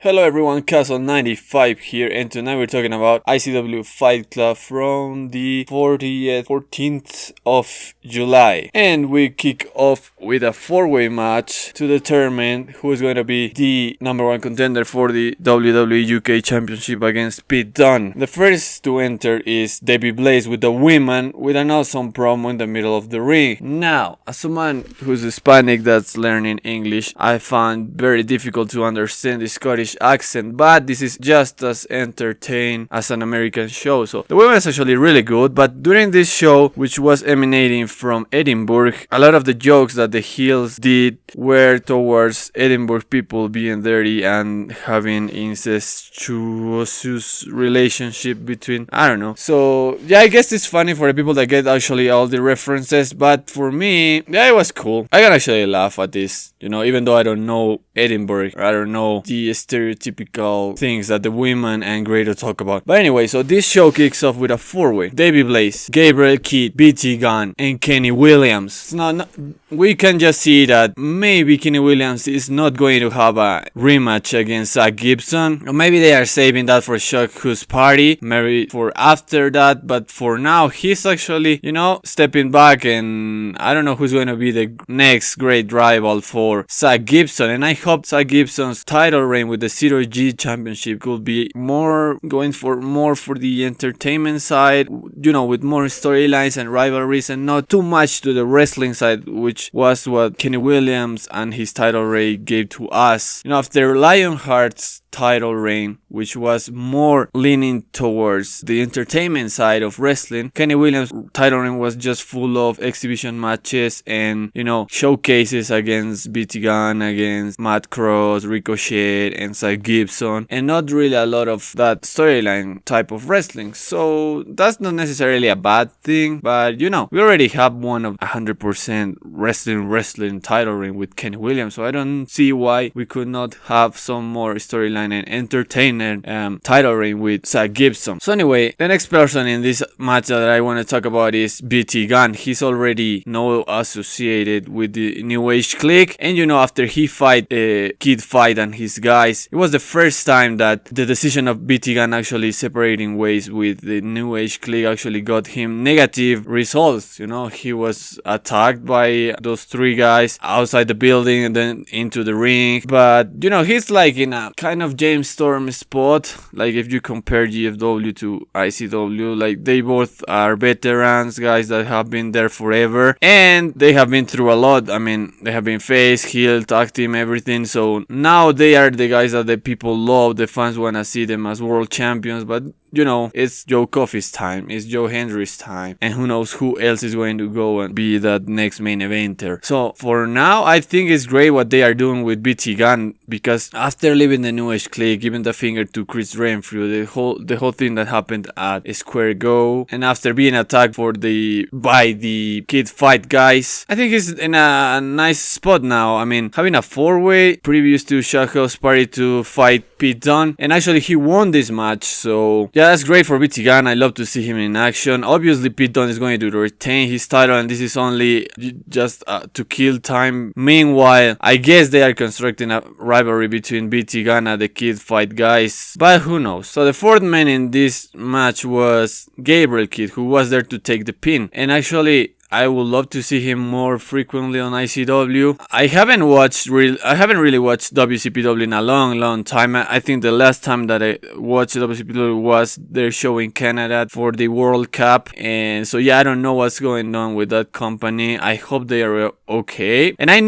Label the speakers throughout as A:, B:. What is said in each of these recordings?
A: Hello everyone, Castle95 here, and tonight we're talking about ICW Fight Club from the 14th of July. And we kick off with a four-way match to determine who is going to be the number one contender for the WWE UK Championship against Pete Dunne. The first to enter is Debbie Blaze with the women with an awesome promo in the middle of the ring. Now, as someone who's Hispanic that's learning English, I found very difficult to understand the Scottish accent, but this is just as entertaining as an American show. So the women is actually really good, but during this show, which was emanating from Edinburgh, a lot of the jokes that the heels did were towards Edinburgh people being dirty and having incestuous relationship between, I don't know. So yeah, I guess it's funny for the people that get actually all the references, but for me, yeah, it was cool. I can actually laugh at this, even though I don't know Edinburgh, or I don't know the stereotypical things that the women and Grado talk about. But anyway, so this show kicks off with a four-way. Debbie Blaze, Gabriel Kidd, BT Gunn, and Kenny Williams. Now, we can just see that maybe Kenny Williams is not going to have a rematch against Zach Gibson. Or maybe they are saving that for Shock Who's Party, maybe for after that. But for now, he's actually, stepping back, and I don't know who's going to be the next great rival for Zach Gibson. And I hope Zach Gibson's title reign with the Zero G Championship could be more going for the entertainment side, with more storylines and rivalries, and not too much to the wrestling side, which was what Kenny Williams and his title reign gave to us. After Lionheart's title reign, which was more leaning towards the entertainment side of wrestling, Kenny Williams' title reign was just full of exhibition matches and, showcases against BT Gunn, against Matt Cross, Ricochet, and Zach Gibson, and not really a lot of that storyline type of wrestling. So that's not necessarily a bad thing, but we already have one of 100% wrestling title reign with Kenny Williams, so I don't see why we could not have some more storyline and entertainer title reign with Zach Gibson. So anyway, the next person in this match that I want to talk about is BT Gunn. He's already associated with the New Age Clique, and after he fight Kid Fight and his guys, it was the first time that the decision of BT Gunn actually separating ways with the New Age Clique actually got him negative results. He was attacked by those three guys outside the building and then into the ring, but he's like in a kind of James Storm spot. Like if you compare GFW to ICW, like they both are veterans, guys that have been there forever, and they have been through a lot. I mean, they have been face, heel, tag team, everything. So now they are the guys that the people love. The fans want to see them as world champions, but it's Joe Coffey's time, it's Joe Hendry's time, and who knows who else is going to go and be that next main eventer. So for now, I think it's great what they are doing with BT Gunn, because after leaving the New Age Clique, giving the finger to Chris Renfrew, the whole thing that happened at Square Go, and after being attacked by the Kid Fight guys, I think he's in a nice spot now. I mean, having a four-way previous to Shock Who's Party to fight Pete Dunne, and actually he won this match, so yeah, that's great for BT Gunn. I love to see him in action. Obviously, Pete Dunne is going to retain his title, and this is only just to kill time. Meanwhile, I guess they are constructing a rivalry between BT Gunn and the Kid Fight guys, but who knows. So the fourth man in this match was Gabriel Kidd, who was there to take the pin, and actually I would love to see him more frequently on ICW. I haven't really watched WCPW in a long time. I think the last time that I watched WCPW was their show in Canada for the World Cup. And so yeah, I don't know what's going on with that company. I hope they are okay. And I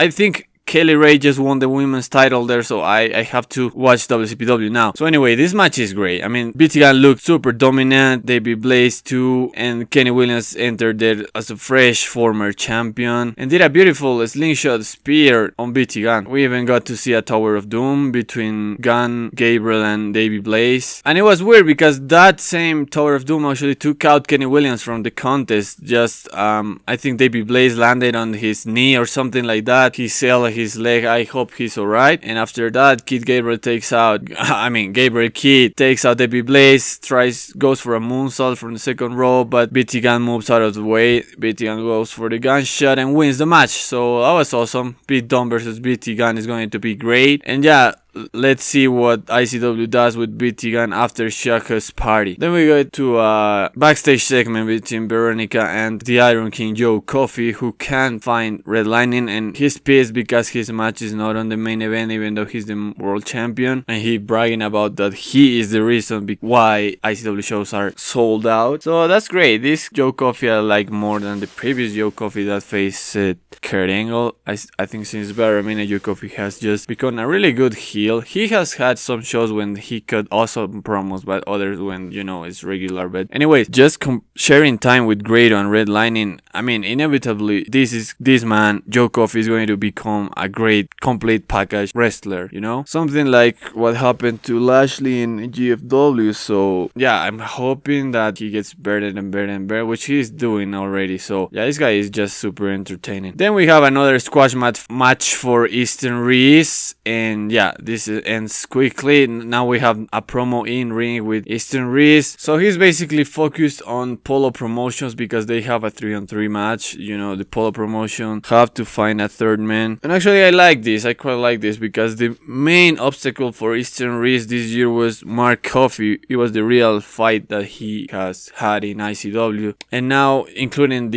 A: think Kelly Ray just won the women's title there, so I have to watch WCPW now. So anyway, this match is great. I mean, BT Gunn looked super dominant, Debbie Blaze too, and Kenny Williams entered there as a fresh former champion and did a beautiful slingshot spear on BT Gunn. We even got to see a Tower of Doom between Gunn, Gabriel, and Debbie Blaze. And it was weird because that same Tower of Doom actually took out Kenny Williams from the contest. Just, I think Debbie Blaze landed on his knee or something like that. He sailed his leg. I hope he's alright. And after that, Gabriel Kidd takes out Debbie Blaze, goes for a moonsault from the second row, but BT Gunn moves out of the way. BT Gunn goes for the gunshot and wins the match. So that was awesome. Pete Dunne versus BT Gunn is going to be great. And yeah, let's see what ICW does with BT Gun after Shaka's party. Then we go to a backstage segment between Veronica and the Iron King Joe Coffey, who can't find Red Lightning, and he's pissed because his match is not on the main event even though he's the world champion, and he bragging about that he is the reason why ICW shows are sold out. So that's great. This Joe Coffey I like more than the previous Joe Coffey that faced Kurt Angle. I think since Barramania, Joe Coffey has just become a really good heel. He has had some shows when he cut awesome promos, but others when, you know, it's regular. But anyways, just sharing time with Grado and Red Lightning, I mean, inevitably, this man, Joe Coffey, is going to become a great complete package wrestler, you know? Something like what happened to Lashley in GFW. So yeah, I'm hoping that he gets better and better and better, which he's doing already. So yeah, this guy is just super entertaining. Then we have another squash match for Easton Reese, and yeah, this ends quickly. Now we have a promo in ring with Easton Reese. So he's basically focused on Polo Promotions because they have a 3-on-3 match. You know, the Polo Promotion have to find a third man. And actually I like this. I quite like this because the main obstacle for Easton Reese this year was Mark Coffey. It was the real fight that he has had in ICW. And now, including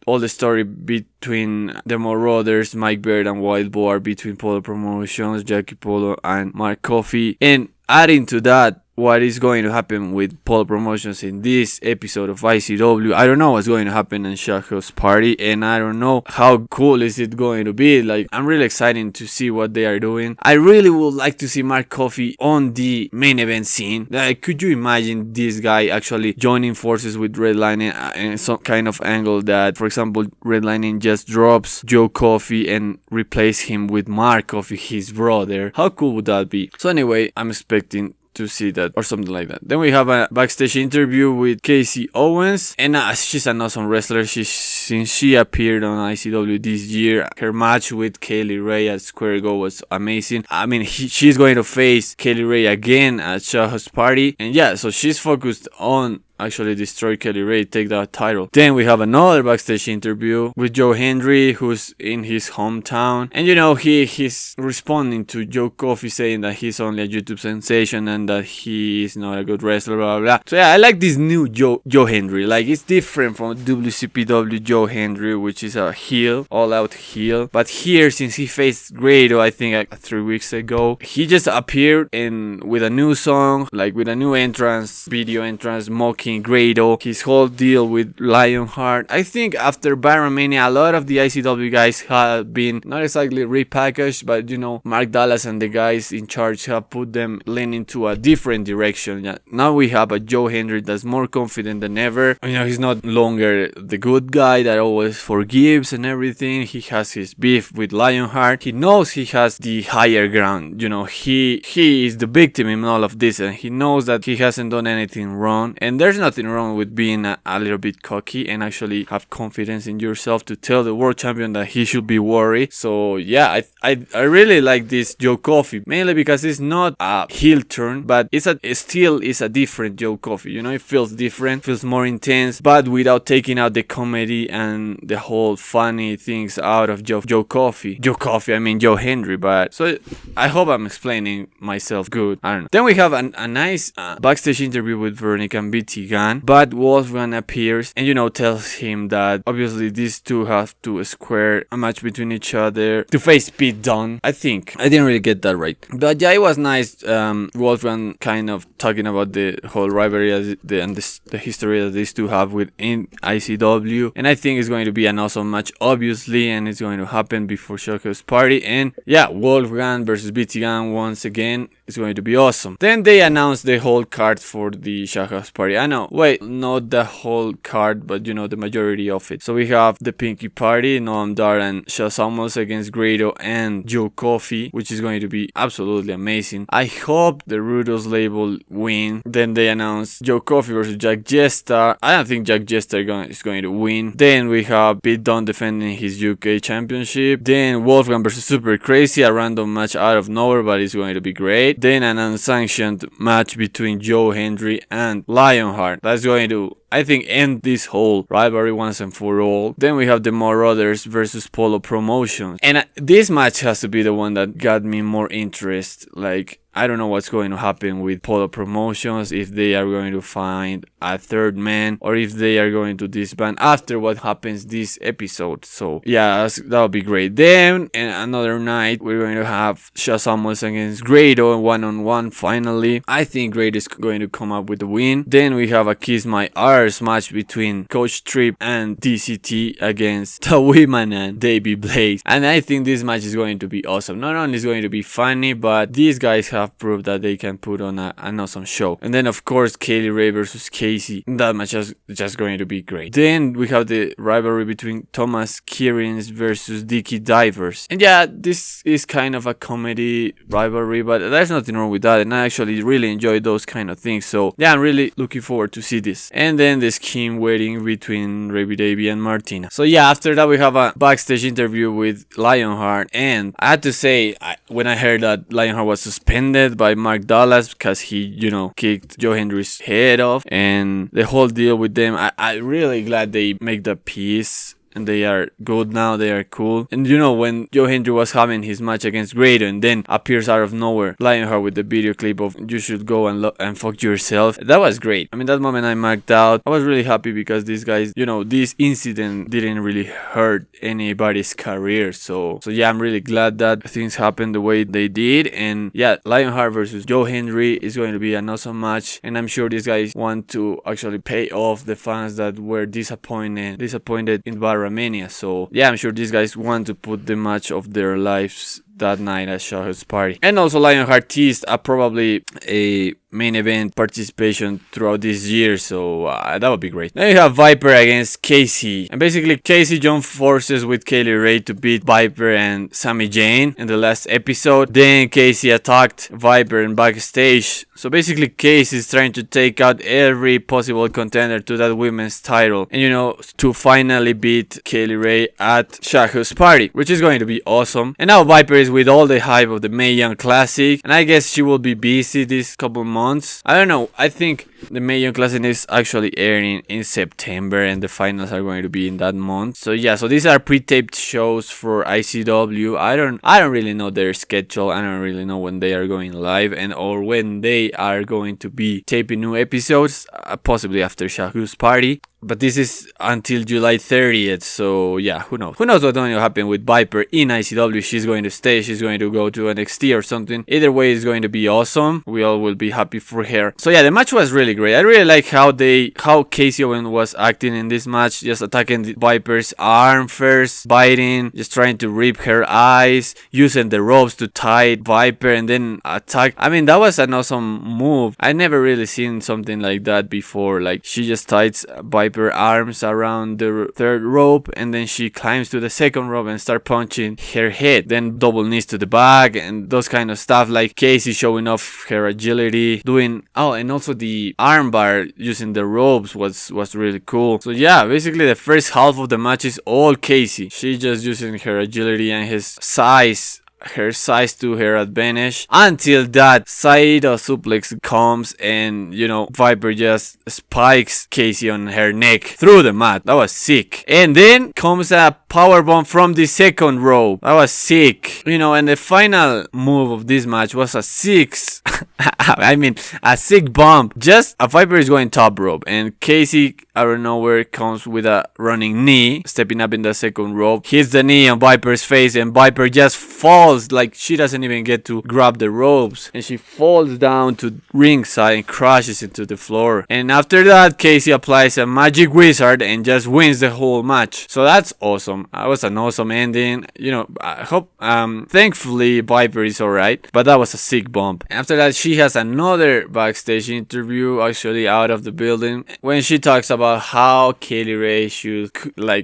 A: all the story between the Marauders, Mike Baird and Wild Boar, between Polo Promotions, Jackie Polo and Mark Coffey, and adding to that what is going to happen with Polo Promotions in this episode of ICW. I don't know what's going to happen in Shaka's party, and I don't know how cool is it going to be. Like, I'm really excited to see what they are doing. I really would like to see Mark Coffey on the main event scene. Like, could you imagine this guy actually joining forces with Red Lightning in some kind of angle that, for example, Red Lightning just drops Joe Coffey and replace him with Mark Coffey, his brother? How cool would that be? So anyway, I'm expecting to see that or something like that. Then we have a backstage interview with Casey Owens, and she's an awesome wrestler. Since she appeared on ICW this year, her match with Kaylee Ray at Square Go was amazing. I mean, she's going to face Kaylee Ray again at Shaka's party, and yeah, so she's focused on actually destroy Kelly Ray, take that title. Then we have another backstage interview with Joe Hendry, who's in his hometown, and you know, he's responding to Joe Coffey saying that he's only a YouTube sensation and that he is not a good wrestler, blah blah blah. So yeah, I like this new Joe Hendry. Like, it's different from WCPW Joe Hendry, which is a heel, all out heel. But here, since he faced Grado, I think 3 weeks ago, he just appeared with a new song, like with a new video entrance, mocking Grado, his whole deal with Lionheart. I think after Barramania, a lot of the ICW guys have been not exactly repackaged, but you know, Mark Dallas and the guys in charge have put them leaning to a different direction. Yeah, now we have a Joe Hendry that's more confident than ever. You know, he's not longer the good guy that always forgives and everything. He has his beef with Lionheart. He knows he has the higher ground. You know, he is the victim in all of this, and he knows that he hasn't done anything wrong, and there's nothing wrong with being a little bit cocky and actually have confidence in yourself to tell the world champion that he should be worried. So yeah, I really like this Joe Coffey, mainly because it's not a heel turn, but it still is a different Joe Coffey. You know, it feels different, feels more intense, but without taking out the comedy and the whole funny things out of Joe Coffey. I mean Joe Hendry. But so I hope I'm explaining myself good. I don't know. Then we have a nice backstage interview with Veronica and BT Gun, but Wolfgang appears and, you know, tells him that obviously these two have to square a match between each other to face Pete Dunne. I think I didn't really get that right, but yeah, it was nice. Wolfgang kind of talking about the whole rivalry and the history that these two have within ICW, and I think it's going to be an awesome match, obviously, and it's going to happen before Shaka's party. And yeah, Wolfgang versus BT Gun once again. It's going to be awesome. Then they announced the whole card for the Shaka's party. I know, wait, not the whole card, but you know, the majority of it. So we have the Pinky Party, Noam Dar and Shawn Samuels against Grado and Joe Coffey, which is going to be absolutely amazing. I hope the Rudos label win. Then they announced Joe Coffey versus Jack Jester. I don't think Jack Jester is going to win. Then we have Pete Dunne defending his UK championship. Then Wolfgang versus Super Crazy, a random match out of nowhere, but it's going to be great. Then an unsanctioned match between Joe Hendry and Lionheart. That's going to I think, end this whole rivalry once and for all. Then we have the Marauders versus Polo Promotions. And this match has to be the one that got me more interest. Like, I don't know what's going to happen with Polo Promotions, if they are going to find a third man or if they are going to disband after what happens this episode. So yeah, that'll be great. Then another night we're going to have Sha Samuels against Grado 1-on-1 finally. I think Grado is going to come up with the win. Then we have a Kiss My Arse match between Coach Tripp and DCT against the women and Davey Blaze. And I think this match is going to be awesome. Not only is it going to be funny, but these guys have proved that they can put on an awesome show. And then of course Kaylee Ray versus Casey. That match is just going to be great. Then we have the rivalry between Thomas Kierins versus Dicky Divers. And yeah, this is kind of a comedy rivalry, but there's nothing wrong with that. And I actually really enjoy those kind of things. So yeah, I'm really looking forward to see this. And then the scheme wedding between Raby Davy and Martina. So yeah, after that we have a backstage interview with Lionheart. And I had to say, when I heard that Lionheart was suspended by Mark Dallas because he, kicked Joe Hendry's head off and the whole deal with them, I really glad they make the peace. And they are good now, they are cool. And when Joe Hendry was having his match against Grado and then appears out of nowhere Lionheart with the video clip of "you should go and fuck yourself," that was great. I mean, that moment I marked out. I was really happy because these guys, this incident didn't really hurt anybody's career. So yeah, I'm really glad that things happened the way they did. And yeah, Lionheart versus Joe Hendry is going to be an awesome match. And I'm sure these guys want to actually pay off the fans that were disappointed in Barramania. So yeah, I'm sure these guys want to put the match of their lives that night at Shah's party. And also Lionheart teased probably a main event participation throughout this year, so that would be great. Then you have Viper against Casey, and basically Casey joined forces with Kaylee Ray to beat Viper and Sami Zayn in the last episode. Then Casey attacked Viper in backstage, so basically Casey is trying to take out every possible contender to that women's title, and to finally beat Kaylee Ray at Shah's party, which is going to be awesome. And now Viper is with all the hype of the Mae Young Classic, and I guess she will be busy this couple months. I don't know, I think the Mae Young Classic is actually airing in September and the finals are going to be in that month. So yeah, so these are pre-taped shows for ICW. I don't really know their schedule. I don't really know when they are going live or when they are going to be taping new episodes, possibly after Shahu's party. But this is until July 30th, so yeah, who knows? Who knows what's going to happen with Viper in ICW? She's going to stay, she's going to go to NXT or something. Either way, it's going to be awesome. We all will be happy for her. So yeah, the match was really great. I really like how Casey Owens was acting in this match, just attacking the Viper's arm first, biting, just trying to rip her eyes, using the ropes to tie Viper and then attack. I mean, that was an awesome move. I never really seen something like that before. Like, she just ties Viper arms around the third rope and then she climbs to the second rope and start punching her head, then double knees to the back and those kind of stuff. Like Casey showing off her agility, doing and also the armbar using the ropes was really cool. So yeah, basically the first half of the match is all Casey. She just using her agility and her size to her advantage until that Saito suplex comes and Viper just spikes Casey on her neck through the mat. That was sick. And then comes a powerbomb from the second row. That was sick. And the final move of this match was a sick bump. Just a Viper is going top rope and Casey out of nowhere comes with a running knee, stepping up in the second rope, hits the knee on Viper's face and Viper just falls. Like, she doesn't even get to grab the ropes and she falls down to ringside and crashes into the floor. And after that, Casey applies a magic wizard and just wins the whole match. So that's awesome. That was an awesome ending. I hope thankfully Viper is alright, but that was a sick bump. After that, she has another backstage interview actually out of the building when she talks about how Kaylee Ray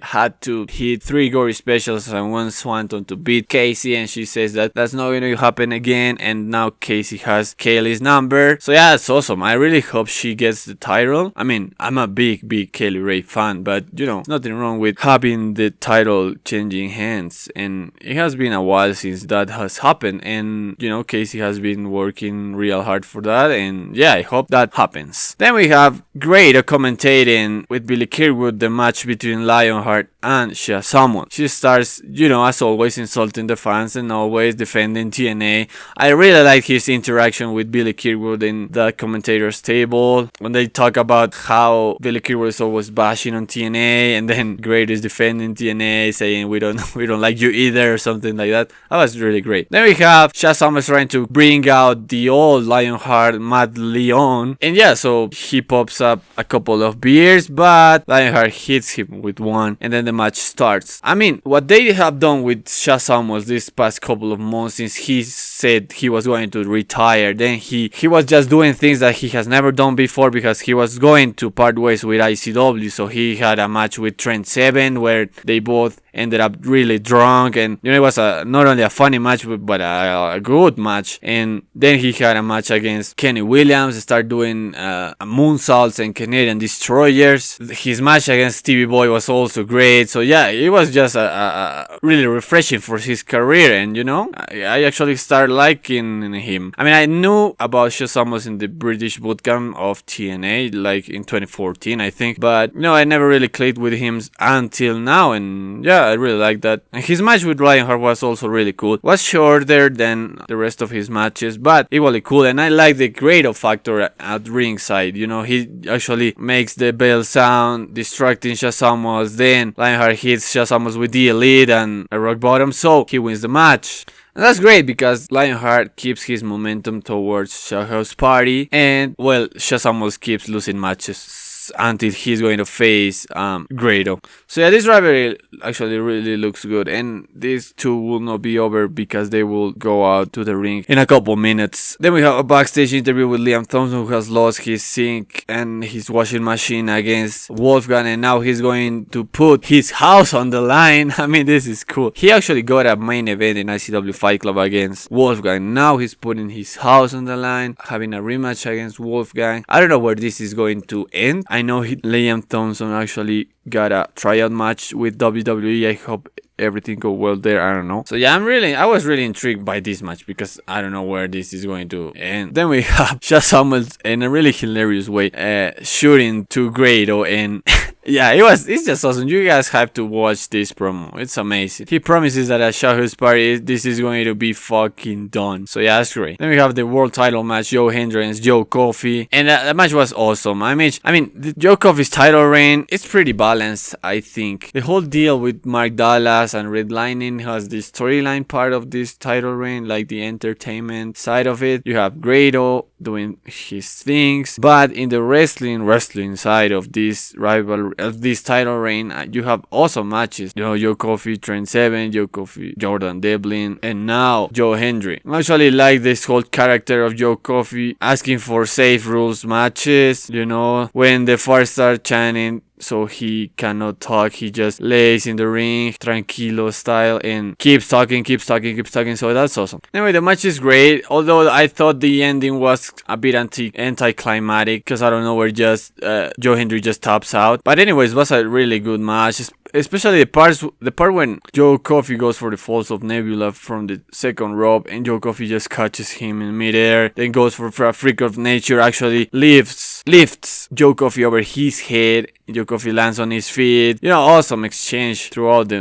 A: had to hit 3 gory specials and 1 swanton to beat Casey, and she says that that's not going to happen again, and now Casey has Kaylee's number. So yeah, that's awesome. I really hope she gets the title. I mean, I'm a big Kaylee Ray fan, but nothing wrong with having the title title changing hands, and it has been a while since that has happened, and Casey has been working real hard for that, and yeah, I hope that happens. Then we have Grado commentating with Billy Kirkwood the match between Lionheart and Shia Samuel. She starts, as always, insulting the fans and always defending TNA. I really like his interaction with Billy Kirkwood in the commentators table when they talk about how Billy Kirkwood is always bashing on TNA, and then Grado is defending TNA, saying we don't like you either, or something like that. That was really great. Then we have Shia Samuel trying to bring out the old Lionheart, Matt Leon, and yeah, so he pops up a couple of beers, but Lionheart hits him with one, and then the match starts. I mean, what they have done with Shia Samuels this past couple of months, since he said he was going to retire, then he was just doing things that he has never done before, because he was going to part ways with ICW. So he had a match with Trent Seven where they both ended up really drunk, and it was not only a funny match but a good match. And then he had a match against Kenny Williams, start doing moonsaults and Canadian destroyers. His match against Stevie Boy was also great. So yeah, it was just a really refreshing for his career, and I actually started liking him. I mean, I knew about Shia Samuels in the British bootcamp of TNA like in 2014, I think, but I never really clicked with him until now, and yeah, I really like that. And his match with Lionheart was also really cool. It was shorter than the rest of his matches, but equally cool. And I like the Grado factor at ringside. He actually makes the bell sound, distracting Shia Samuels. Then Lionheart hits Shia Samuels with the Elite and a rock bottom, so he wins the match. And that's great because Lionheart keeps his momentum towards Shah's party, and Shia Samuels keeps losing matches until he's going to face Grado. So yeah, this rivalry actually really looks good, and these two will not be over because they will go out to the ring in a couple minutes. Then we have a backstage interview with Liam Thompson, who has lost his sink and his washing machine against Wolfgang, and now he's going to put his house on the line. I mean, this is cool. He actually got a main event in ICW Fight Club against Wolfgang. Now he's putting his house on the line, having a rematch against Wolfgang. I don't know where this is going to end. I know Liam Thompson actually got a tryout match with WWE. I hope everything go well there. I don't know. So yeah, I was really intrigued by this match because I don't know where this is going to end. Then we have Shia Samuels in a really hilarious way shooting to Grado, and yeah, it's just awesome. You guys have to watch this promo. It's amazing. He promises that at Shah's party, this is going to be fucking done. So yeah, that's great. Then we have the world title match, Joe Hendry against Joe Coffey, and that match was awesome. I mean, Joe Coffey's title reign, it's pretty balanced, I think. The whole deal with Mark Dallas and redlining has the storyline part of this title reign, like the entertainment side of it. You have Grado doing his things, but in the wrestling side of this rivalry, of this title reign, you have awesome matches. Joe Coffey, Trent Seven, Joe Coffey, Jordan Devlin, and now Joe Hendry. I actually like this whole character of Joe Coffey asking for safe rules matches. When the fans start chanting so he cannot talk, he just lays in the ring tranquilo style and keeps talking, so that's awesome. Anyway, the match is great, although I thought the ending was a bit anticlimactic because I don't know where just Joe Hendry just tops out. But anyways, it was a really good match, especially the part when Joe Coffey goes for the falls of Nebula from the second rope, and Joe Coffey just catches him in midair, then goes for a freak of nature, actually lifts Joe Coffey over his head. Joe Coffey lands on his feet. Awesome exchange throughout the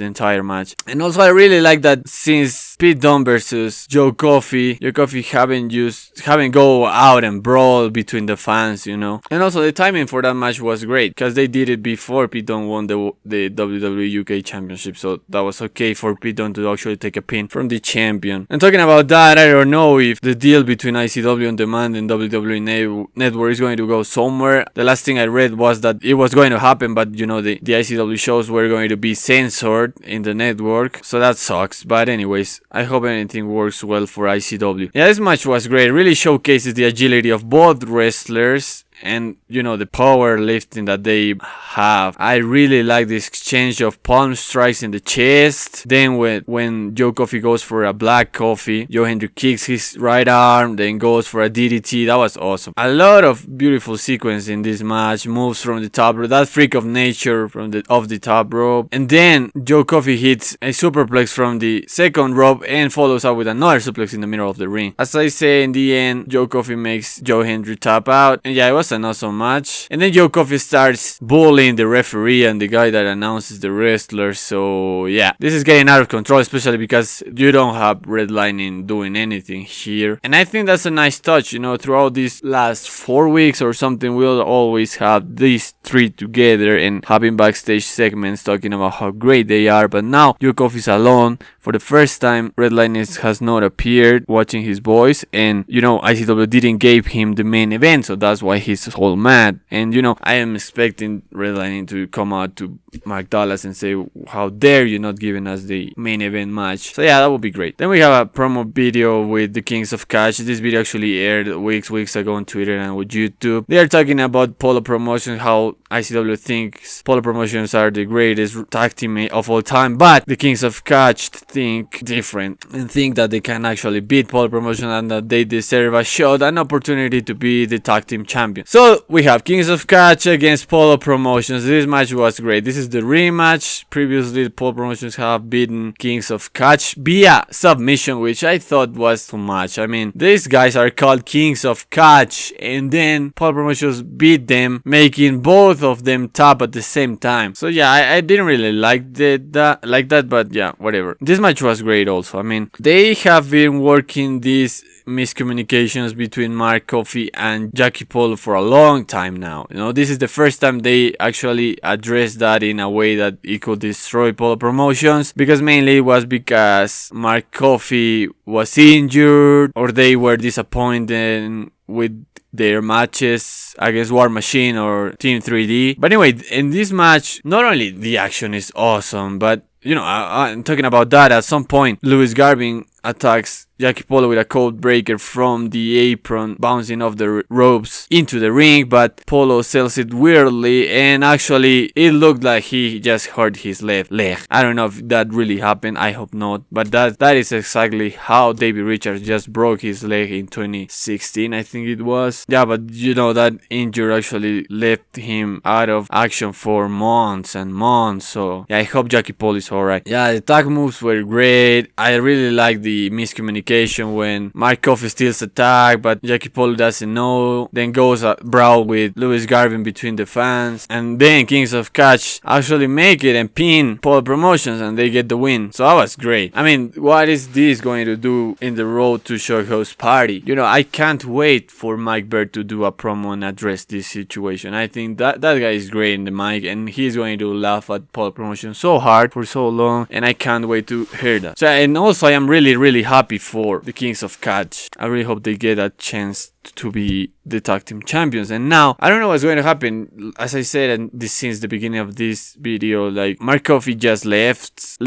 A: entire match. And also I really like that since Pete Dunne versus Joe Coffey haven't go out and brawl between the fans, And also the timing for that match was great because they did it before Pete Dunne won the WWE UK Championship, so that was okay for Pete Dunne to actually take a pin from the champion. And talking about that, I don't know if the deal between ICW On Demand and WWE Network is going to go somewhere. The last thing I read was that it was going to happen, but the ICW shows were going to be censored in the network, so that sucks. But anyways, I hope anything works well for ICW. Yeah, this match was great. Really showcases the agility of both wrestlers, and the powerlifting that they have. I really like this exchange of palm strikes in the chest. Then when Joe Coffey goes for a black coffee, Joe Hendry kicks his right arm, then goes for a DDT. That was awesome. A lot of beautiful sequence in this match. Moves from the top rope, that freak of nature from off the top rope, and then Joe Coffey hits a superplex from the second rope and follows up with another suplex in the middle of the ring. As I say, in the end, Joe Coffey makes Joe Hendry tap out, and yeah, it was an awesome match. And then Joe Coffey starts bullying the referee and the guy that announces the wrestler. So yeah, this is getting out of control, especially because you don't have Redlining doing anything here. And I think that's a nice touch. Throughout these last 4 weeks or something, we'll always have these three together and having backstage segments talking about how great they are. But now Joe Coffey's alone. For the first time, Redlining has not appeared watching his boys, and ICW didn't give him the main event, so that's why he's all mad. And I am expecting Redlining to come out to Mark Dallas and say, how dare you not giving us the main event match. So yeah, that would be great. Then we have a promo video with the Kings of Catch. This video actually aired weeks ago on Twitter and with YouTube. They are talking about Polo Promotions, how ICW thinks Polo Promotions are the greatest tag team of all time, but the Kings of Catch think different and think that they can actually beat Polo Promotions and that they deserve a shot, an opportunity to be the tag team champion. So we have Kings of Catch against Polo Promotions. This match was great. This is the rematch. Previously, Polo Promotions have beaten Kings of Catch via submission, which I thought was too much. I mean, these guys are called Kings of Catch, and then Polo Promotions beat them, making both of them tap at the same time. So yeah, I didn't really like that, but yeah, whatever. This match was great also. I mean, they have been working these miscommunications between Mark Coffey and Jackie Polo for a long time now. This is the first time they actually addressed that in a way that it could destroy Polo Promotions, because mainly it was because Mark Coffey was injured or they were disappointed with their matches against War Machine or Team 3D. But anyway, in this match, not only the action is awesome, but I'm talking about that. At some point, Louis Garvin attacks Jackie Polo with a code breaker from the apron, bouncing off the ropes into the ring, but Polo sells it weirdly, and actually it looked like he just hurt his left leg. I don't know if that really happened, I hope not, but that is exactly how Davey Richards just broke his leg in 2016, I think it was. Yeah, but that injury actually left him out of action for months and months, so yeah, I hope Jackie Polo is alright. Yeah, the tag moves were great. I really like the miscommunication when Mark Coffey steals a tag, but Jackie Polo doesn't know, then goes a brawl with Louis Garvin between the fans, and then Kings of Catch actually make it and pin Polo Promotions and they get the win. So that was great. I mean, what is this going to do in the road to Showhouse Party? I can't wait for Mike Bird to do a promo and address this situation. I think that guy is great in the mic, and he's going to laugh at Polo Promotions so hard for so long, and I can't wait to hear that. So, and also I am really happy for the Kings of Catch. I really hope they get a chance to be the tag team champions. And now I don't know what's going to happen. As I said, and this since the beginning of this video, like Mark Coffey just leaves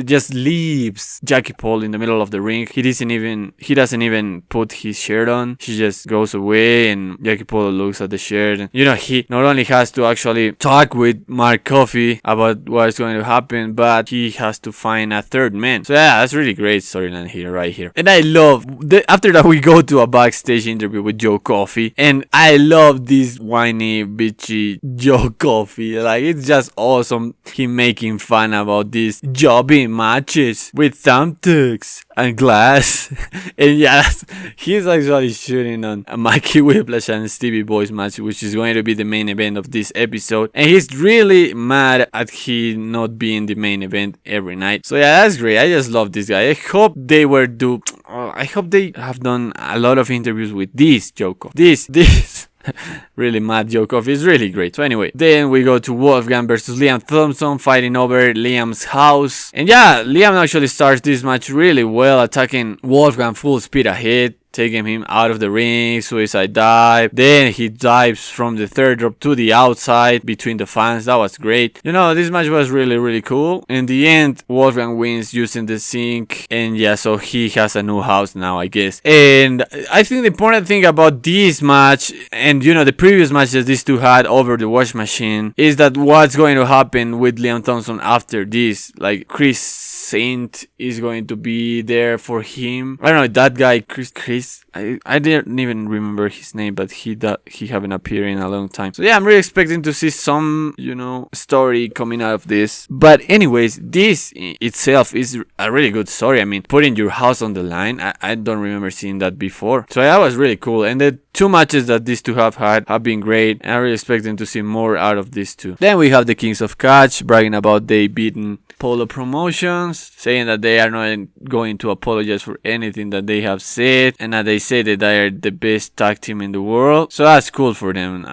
A: Jackie Polo in the middle of the ring. He doesn't even put his shirt on. He just goes away, and Jackie Polo looks at the shirt. And, he not only has to actually talk with Mark Coffey about what's going to happen, but he has to find a third man. So yeah, that's really great storyline here, right here. And I love after that we go to a backstage interview with Joe Coffey, and I love this whiny bitchy Joe Coffey. Like, it's just awesome him making fun about these jobbing matches with thumbtacks and glass. And yeah, he's actually shooting on a Mikey Whiplash and Stevie Boy's match, which is going to be the main event of this episode, and he's really mad at he not being the main event every night. So yeah, that's great. I just love this guy. I hope they have done a lot of interviews with this Joe Coffey. This really mad Joe Coffey is really great. So anyway, then we go to Wolfgang versus Liam Thompson, fighting over Liam's house. And yeah, Liam actually starts this match really well, attacking Wolfgang full speed ahead. taking him out of the ring, suicide dive. Then he dives from the third rope to the outside between the fans. That was great. This match was really, really cool. In the end, Wolfgang wins using the sink. And yeah, so he has a new house now, I guess. And I think the important thing about this match and, the previous matches these two had over the wash machine is that what's going to happen with Liam Thompson after this. Like, Chris Saint is going to be there for him. I don't know, that guy, Chris, I didn't even remember his name, but he haven't appeared in a long time. So yeah, I'm really expecting to see some, story coming out of this. But anyways, this itself is a really good story. I mean, putting your house on the line, I don't remember seeing that before. So that was really cool. And the two matches that these two have had have been great. And I'm really expecting to see more out of these two. Then we have the Kings of Catch bragging about they beaten Polo Promotions, saying that they are not going to apologize for anything that they have said, and that they say that they are the best tag team in the world. So that's cool for them.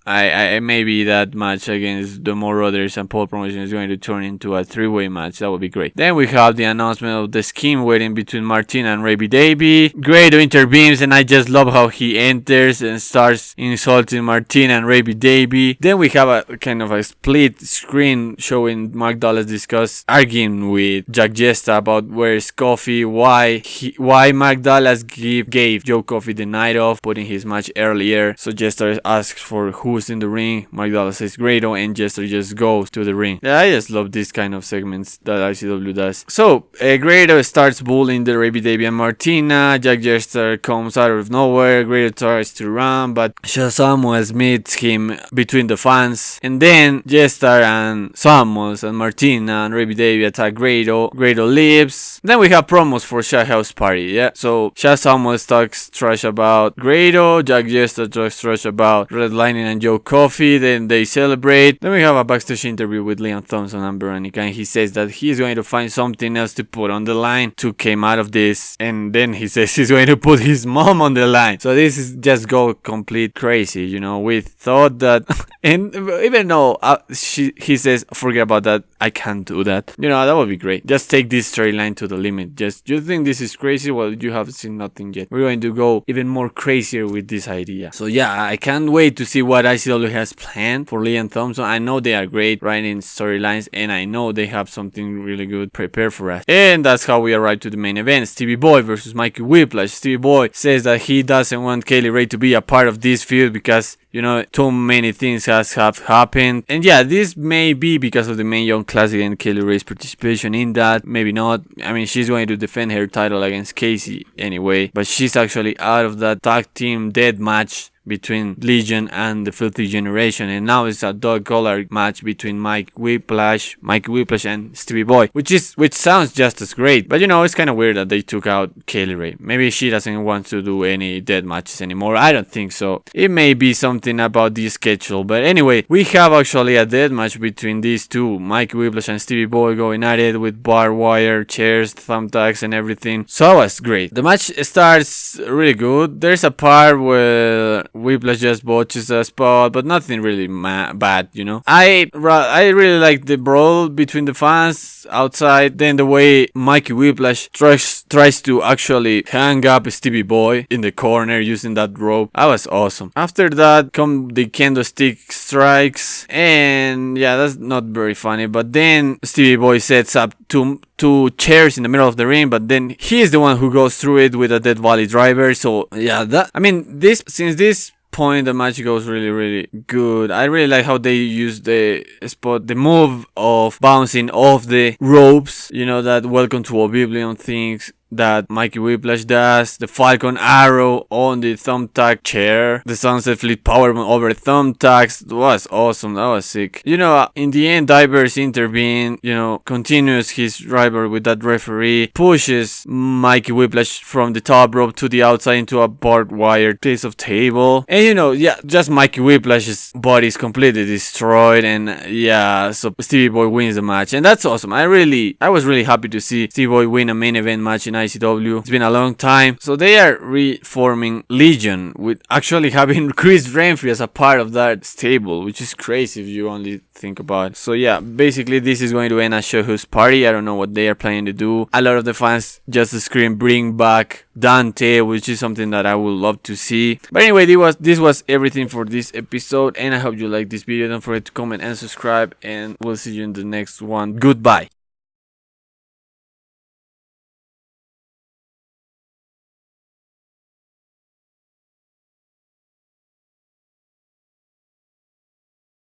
A: I maybe that match against the More Brothers and Polo Promotion is going to turn into a three-way match. That would be great. Then we have the announcement of the scheme waiting between Martina and Ray Davey. Grado intervenes, and I just love how he enters and starts insulting Martina and Ray Davey. Then we have a kind of a split screen showing Mark Dallas arguing with Jack Jesta about where's Coffee, why Mark Dallas gave Joe Coffey the night off, putting his match earlier. So Jester asks for who's in the ring. Mark Dallas says Grado, and Jester just goes to the ring. Yeah, I just love this kind of segments that ICW does. So Grado starts bullying the Ray Davey and Martina. Jack Jester comes out of nowhere. Grado tries to run, but Samuels meets him between the fans, and then Jester and Samuels and Martina and Ray Davey attack Grado. Grado leaves. Then we have promos for Shaq House Party. Yeah, so Shaq Samuels talks trash about Grado. Jack Jester talks trash about Red Lightning and Joe Coffey. Then they celebrate. Then we have a backstage interview with Liam Thompson and Veronica, and he says that he's going to find something else to put on the line to come out of this. And then he says he's going to put his mom on the line. So this is just go complete crazy. We thought that, and even though he says forget about that, I can't do that. That would be great. Just take this storyline to the limit. You think this is crazy? Well, you have seen nothing yet. We're going to go even more crazier with this idea. So yeah, I can't wait to see what ICW has planned for Liam Thompson. I know they are great writing storylines, and I know they have something really good prepared for us. And that's how we arrive to the main event. Stevie Boy versus Mikey Whiplash. Stevie Boy says that he doesn't want Kaylee Ray to be a part of this feud because too many things have happened. And yeah, this may be because of the Mae Young Classic and Kaylee Ray's participation in that. Maybe not. I mean, she's going to defend her title against Casey anyway. But she's actually out of that tag team dead match between Legion and the Filthy Generation, and now it's a dog collar match between Mikey Whiplash and Stevie Boy, which sounds just as great. But it's kind of weird that they took out Kaylee Ray. Maybe she doesn't want to do any dead matches anymore. I don't think so. It may be something about the schedule. But anyway, we have actually a dead match between these two, Mikey Whiplash and Stevie Boy, going at it with barbed wire, chairs, thumbtacks, and everything. So it was great. The match starts really good. There's a part where Whiplash just botches a spot, but nothing really bad, I really like the brawl between the fans outside. Then the way Mikey Whiplash tries to actually hang up Stevie Boy in the corner using that rope. That was awesome. After that come the kendo stick strikes, and yeah, that's not very funny. But then Stevie Boy sets up two chairs in the middle of the ring, but then he is the one who goes through it with a Death Valley driver. So yeah, since this point the match goes really, really good. I really like how they use the move of bouncing off the ropes, that Welcome to Oblivion things that Mikey Whiplash does, the Falcon Arrow on the thumbtack chair, the Sunset Fleet Powerbomb over thumbtacks. That was awesome. That was sick. In the end, Divers intervene, continues his rivalry with that referee, pushes Mikey Whiplash from the top rope to the outside into a barbed wire piece of table. And just Mikey Whiplash's body is completely destroyed, and so Stevie Boy wins the match, and that's awesome. I was really happy to see Stevie Boy win a main event match in ICW. It's been a long time. So they are reforming Legion with actually having Chris Renfrew as a part of that stable, which is crazy if you only think about it. So yeah, basically this is going to end as Shohu's party. I don't know what they are planning to do. A lot of the fans just scream bring back Dante, which is something that I would love to see. But anyway, this was everything for this episode, and I hope you liked this video. Don't forget to comment and subscribe, and we'll see you in the next one. Goodbye.